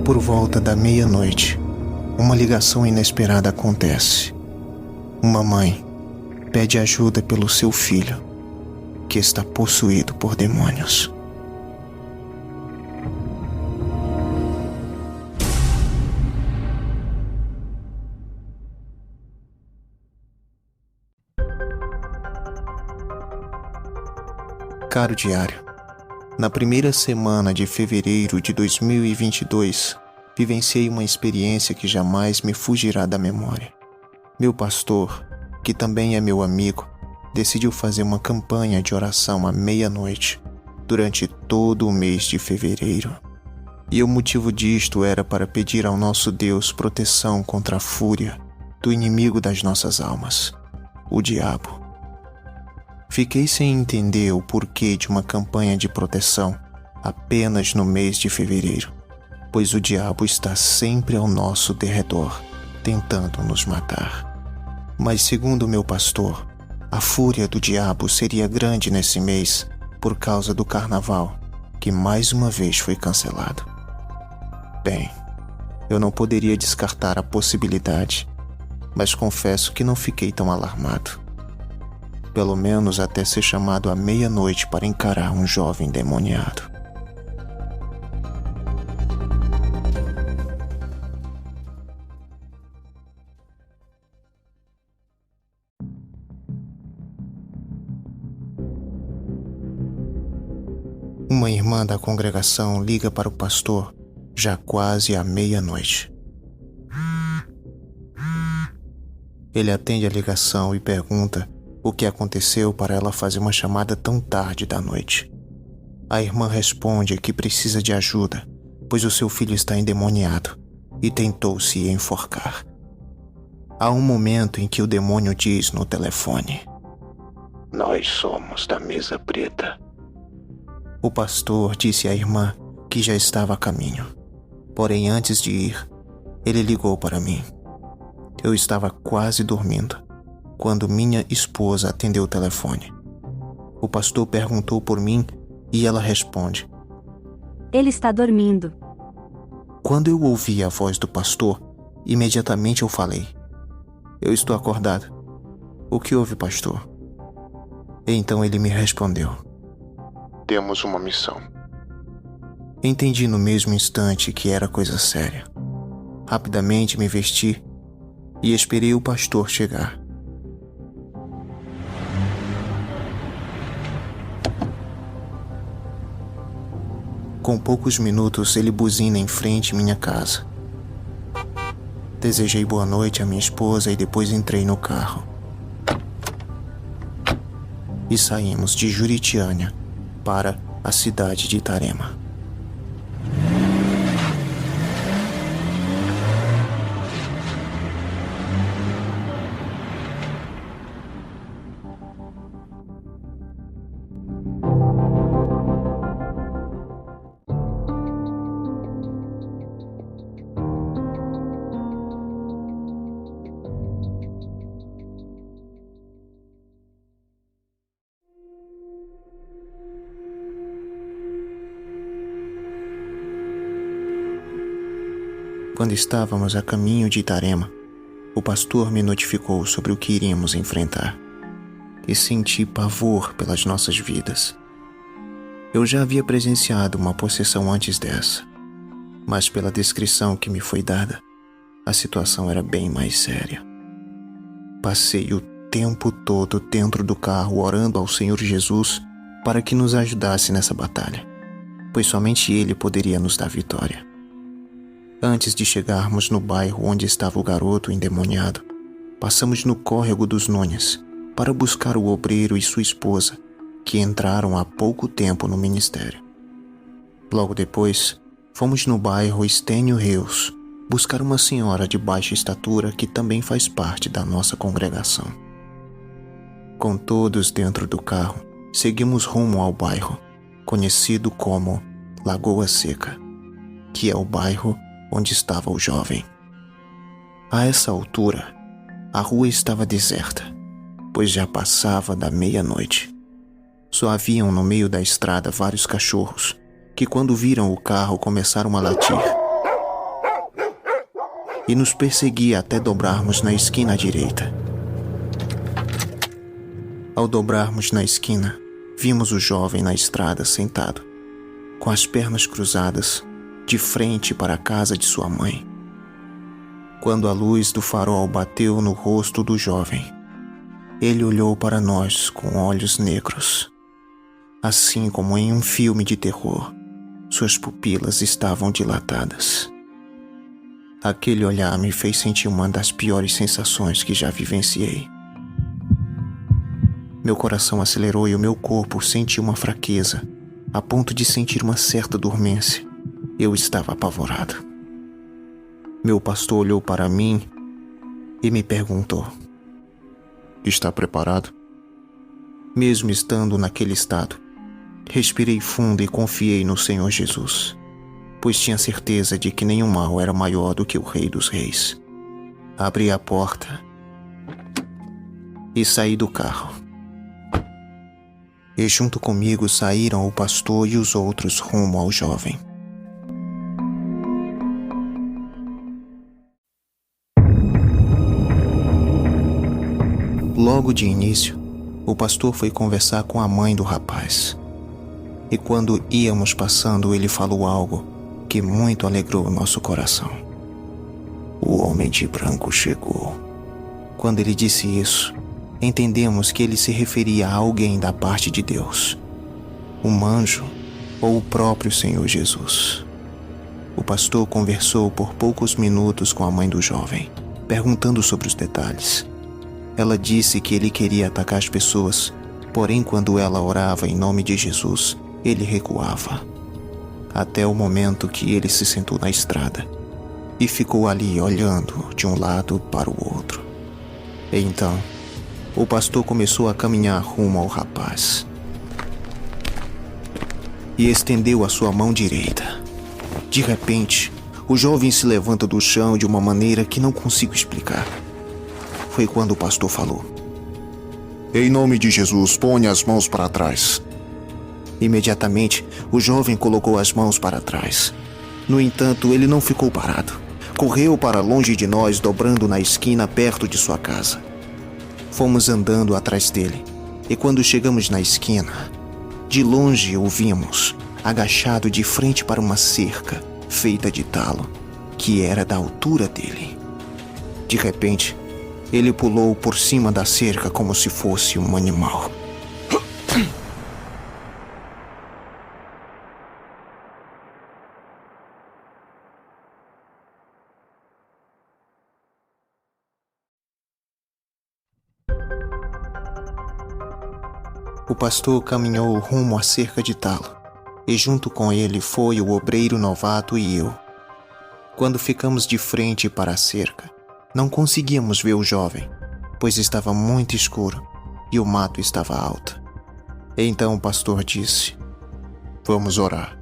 Por volta da meia-noite, uma ligação inesperada acontece. Uma mãe pede ajuda pelo seu filho, que está possuído por demônios. Caro diário, na primeira semana de fevereiro de 2022, vivenciei uma experiência que jamais me fugirá da memória. Meu pastor, que também é meu amigo, decidiu fazer uma campanha de oração à meia-noite, durante todo o mês de fevereiro. E o motivo disto era para pedir ao nosso Deus proteção contra a fúria do inimigo das nossas almas, o diabo. Fiquei sem entender o porquê de uma campanha de proteção apenas no mês de fevereiro, pois o diabo está sempre ao nosso derredor, tentando nos matar. Mas segundo meu pastor, a fúria do diabo seria grande nesse mês por causa do carnaval, que mais uma vez foi cancelado. Bem, eu não poderia descartar a possibilidade, mas confesso que não fiquei tão alarmado. Pelo menos até ser chamado à meia-noite para encarar um jovem endemoniado. Uma irmã da congregação liga para o pastor, já quase à meia-noite. Ele atende a ligação e pergunta o que aconteceu para ela fazer uma chamada tão tarde da noite. A irmã responde que precisa de ajuda, pois o seu filho está endemoniado e tentou se enforcar. Há um momento em que o demônio diz no telefone: "Nós somos da mesa preta." O pastor disse à irmã que já estava a caminho. Porém, antes de ir, ele ligou para mim. Eu estava quase dormindo quando minha esposa atendeu o telefone. O pastor perguntou por mim e ela responde: "Ele está dormindo." Quando eu ouvi a voz do pastor, imediatamente eu falei: "Eu estou acordado. O que houve, pastor?" Então ele me respondeu: "Temos uma missão." Entendi no mesmo instante que era coisa séria. Rapidamente me vesti e esperei o pastor chegar. Com poucos minutos, ele buzina em frente à minha casa. Desejei boa noite à minha esposa e depois entrei no carro. E saímos de Juritiânia para a cidade de Itarema. Quando estávamos a caminho de Itarema, o pastor me notificou sobre o que iríamos enfrentar. E senti pavor pelas nossas vidas. Eu já havia presenciado uma possessão antes dessa, mas pela descrição que me foi dada, a situação era bem mais séria. Passei o tempo todo dentro do carro orando ao Senhor Jesus para que nos ajudasse nessa batalha, pois somente Ele poderia nos dar vitória. Antes de chegarmos no bairro onde estava o garoto endemoniado, passamos no córrego dos Nunes para buscar o obreiro e sua esposa, que entraram há pouco tempo no ministério. Logo depois, fomos no bairro Estênio Reus buscar uma senhora de baixa estatura que também faz parte da nossa congregação. Com todos dentro do carro, seguimos rumo ao bairro, conhecido como Lagoa Seca, que é o bairro onde estava o jovem. A essa altura, a rua estava deserta, pois já passava da meia-noite. Só haviam no meio da estrada vários cachorros, que quando viram o carro começaram a latir. e nos perseguia até dobrarmos na esquina à direita. Ao dobrarmos na esquina, vimos o jovem na estrada sentado, com as pernas cruzadas, de frente para a casa de sua mãe. Quando a luz do farol bateu no rosto do jovem, ele olhou para nós com olhos negros. Assim como em um filme de terror, suas pupilas estavam dilatadas. Aquele olhar me fez sentir uma das piores sensações que já vivenciei. Meu coração acelerou e o meu corpo sentiu uma fraqueza, a ponto de sentir uma certa dormência. Eu estava apavorado. Meu pastor olhou para mim e me perguntou: "Está preparado?" Mesmo estando naquele estado, respirei fundo e confiei no Senhor Jesus, pois tinha certeza de que nenhum mal era maior do que o Rei dos Reis. Abri a porta e saí do carro. E junto comigo saíram o pastor e os outros rumo ao jovem. Logo de início, o pastor foi conversar com a mãe do rapaz. E quando íamos passando, ele falou algo que muito alegrou o nosso coração. "O homem de branco chegou." Quando ele disse isso, entendemos que ele se referia a alguém da parte de Deus, um anjo ou o próprio Senhor Jesus. O pastor conversou por poucos minutos com a mãe do jovem, perguntando sobre os detalhes. Ela disse que ele queria atacar as pessoas, porém quando ela orava em nome de Jesus, ele recuava. Até o momento que ele se sentou na estrada e ficou ali olhando de um lado para o outro. Então, o pastor começou a caminhar rumo ao rapaz e estendeu a sua mão direita. De repente, o jovem se levanta do chão de uma maneira que não consigo explicar. Foi quando o pastor falou: "Em nome de Jesus, ponha as mãos para trás." Imediatamente, o jovem colocou as mãos para trás. No entanto, ele não ficou parado. Correu para longe de nós, dobrando na esquina perto de sua casa. Fomos andando atrás dele, e quando chegamos na esquina, de longe o vimos, agachado de frente para uma cerca feita de talo, que era da altura dele. De repente, ele pulou por cima da cerca como se fosse um animal. O pastor caminhou rumo à cerca de talo, e junto com ele foi o obreiro novato e eu. Quando ficamos de frente para a cerca, não conseguíamos ver o jovem, pois estava muito escuro e o mato estava alto. Então o pastor disse: "Vamos orar."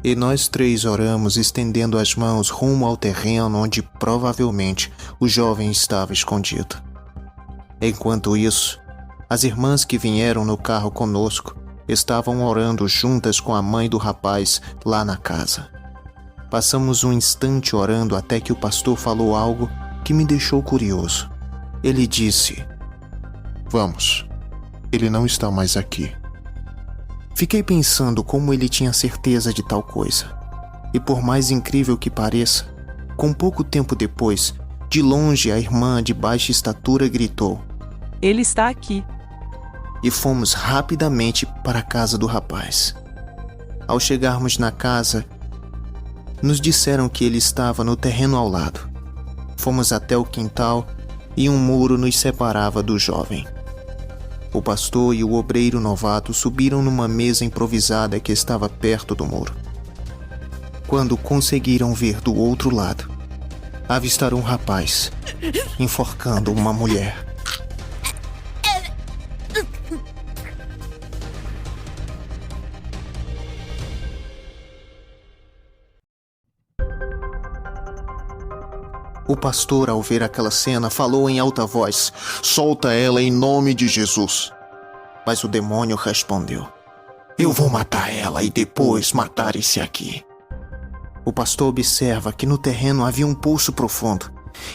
E nós três oramos, estendendo as mãos rumo ao terreno onde provavelmente o jovem estava escondido. Enquanto isso, as irmãs que vieram no carro conosco estavam orando juntas com a mãe do rapaz lá na casa. Passamos um instante orando até que o pastor falou algo que me deixou curioso. Ele disse: "Vamos, ele não está mais aqui." Fiquei pensando como ele tinha certeza de tal coisa. E por mais incrível que pareça, com pouco tempo depois, de longe a irmã de baixa estatura gritou: "Ele está aqui." E fomos rapidamente para a casa do rapaz. Ao chegarmos na casa, nos disseram que ele estava no terreno ao lado. Fomos até o quintal e um muro nos separava do jovem. O pastor e o obreiro novato subiram numa mesa improvisada que estava perto do muro. Quando conseguiram ver do outro lado, avistaram um rapaz enforcando uma mulher. O pastor, ao ver aquela cena, falou em alta voz: "Solta ela em nome de Jesus." Mas o demônio respondeu: "Eu vou matar ela e depois matar esse aqui." O pastor observa que no terreno havia um poço profundo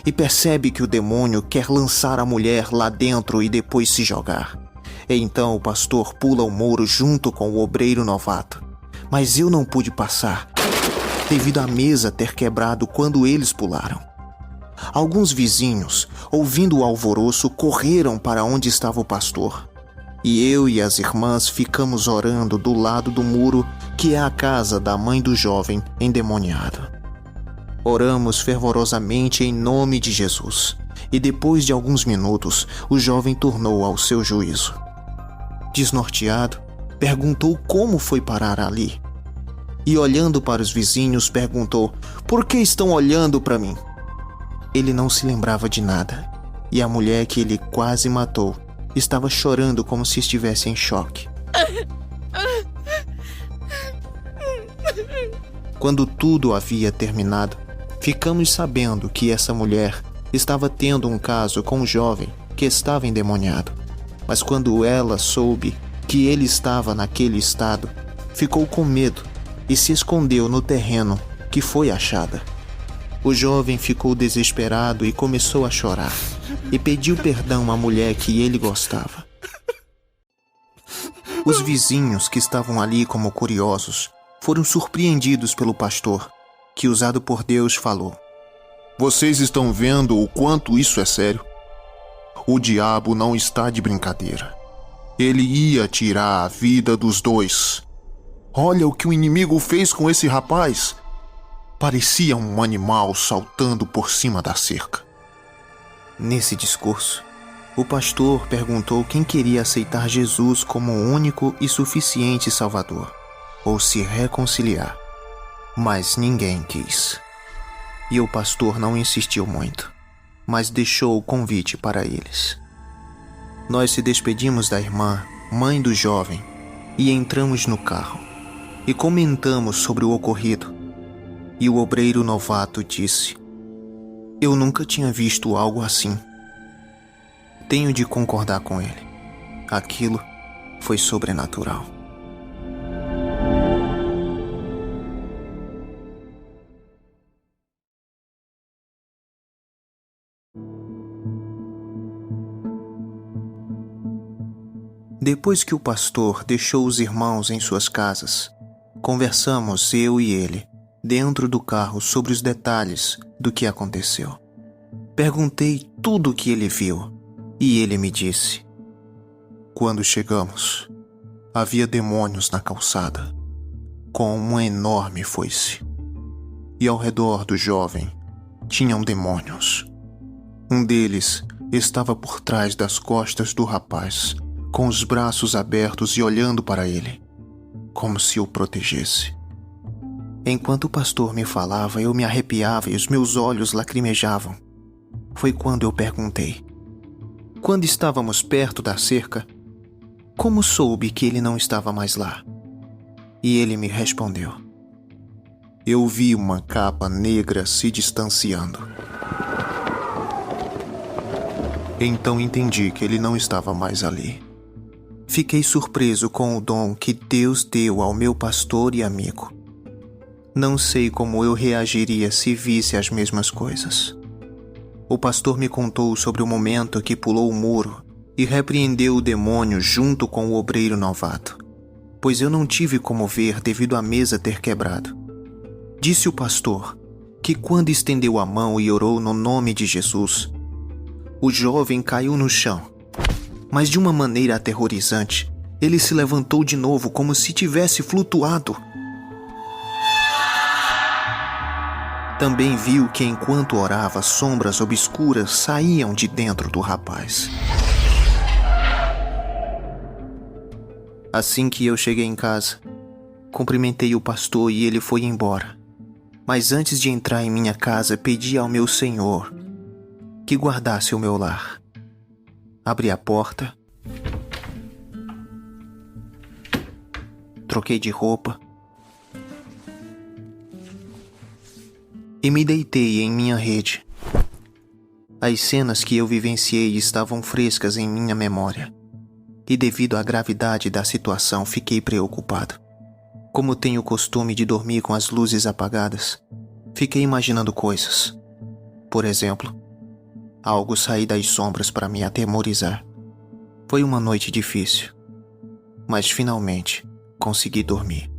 e percebe que o demônio quer lançar a mulher lá dentro e depois se jogar. E então o pastor pula o muro junto com o obreiro novato. Mas eu não pude passar, devido à mesa ter quebrado quando eles pularam. Alguns vizinhos, ouvindo o alvoroço, correram para onde estava o pastor. E eu e as irmãs ficamos orando do lado do muro, que é a casa da mãe do jovem endemoniado. Oramos fervorosamente em nome de Jesus, e depois de alguns minutos, o jovem tornou ao seu juízo. Desnorteado, perguntou como foi parar ali. E olhando para os vizinhos, perguntou: por que estão olhando para mim? Ele não se lembrava de nada, e a mulher que ele quase matou estava chorando como se estivesse em choque. Quando tudo havia terminado, ficamos sabendo que essa mulher estava tendo um caso com um jovem que estava endemoniado. Mas quando ela soube que ele estava naquele estado, ficou com medo e se escondeu no terreno que foi achada. O jovem ficou desesperado e começou a chorar, e pediu perdão à mulher que ele gostava. Os vizinhos que estavam ali como curiosos foram surpreendidos pelo pastor, que, usado por Deus, falou: vocês estão vendo o quanto isso é sério? O diabo não está de brincadeira. Ele ia tirar a vida dos dois. Olha o que o inimigo fez com esse rapaz. Parecia um animal saltando por cima da cerca. Nesse discurso, o pastor perguntou quem queria aceitar Jesus como o único e suficiente Salvador, ou se reconciliar. Mas ninguém quis. E o pastor não insistiu muito, mas deixou o convite para eles. Nós se despedimos da irmã, mãe do jovem, e entramos no carro, e comentamos sobre o ocorrido. E o obreiro novato disse: eu nunca tinha visto algo assim. Tenho de concordar com ele. Aquilo foi sobrenatural. Depois que o pastor deixou os irmãos em suas casas, conversamos, eu e ele, dentro do carro sobre os detalhes do que aconteceu. Perguntei tudo o que ele viu e ele me disse: quando chegamos, havia demônios na calçada, com uma enorme foice. E ao redor do jovem tinham demônios. Um deles estava por trás das costas do rapaz, com os braços abertos e olhando para ele, como se o protegesse. Enquanto o pastor me falava, eu me arrepiava e os meus olhos lacrimejavam. Foi quando eu perguntei: quando estávamos perto da cerca, como soube que ele não estava mais lá? E ele me respondeu: eu vi uma capa negra se distanciando. Então entendi que ele não estava mais ali. Fiquei surpreso com o dom que Deus deu ao meu pastor e amigo. Não sei como eu reagiria se visse as mesmas coisas. O pastor me contou sobre o momento que pulou o muro e repreendeu o demônio junto com o obreiro novato, pois eu não tive como ver devido à mesa ter quebrado. Disse o pastor que quando estendeu a mão e orou no nome de Jesus, o jovem caiu no chão, mas de uma maneira aterrorizante, ele se levantou de novo como se tivesse flutuado. Também viu que enquanto orava, sombras obscuras saíam de dentro do rapaz. Assim que eu cheguei em casa, cumprimentei o pastor e ele foi embora. Mas antes de entrar em minha casa, pedi ao meu Senhor que guardasse o meu lar. Abri a porta, troquei de roupa e me deitei em minha rede. As cenas que eu vivenciei estavam frescas em minha memória, e devido à gravidade da situação fiquei preocupado. Como tenho o costume de dormir com as luzes apagadas, fiquei imaginando coisas. Por exemplo, algo sair das sombras para me atemorizar. Foi uma noite difícil, mas finalmente consegui dormir.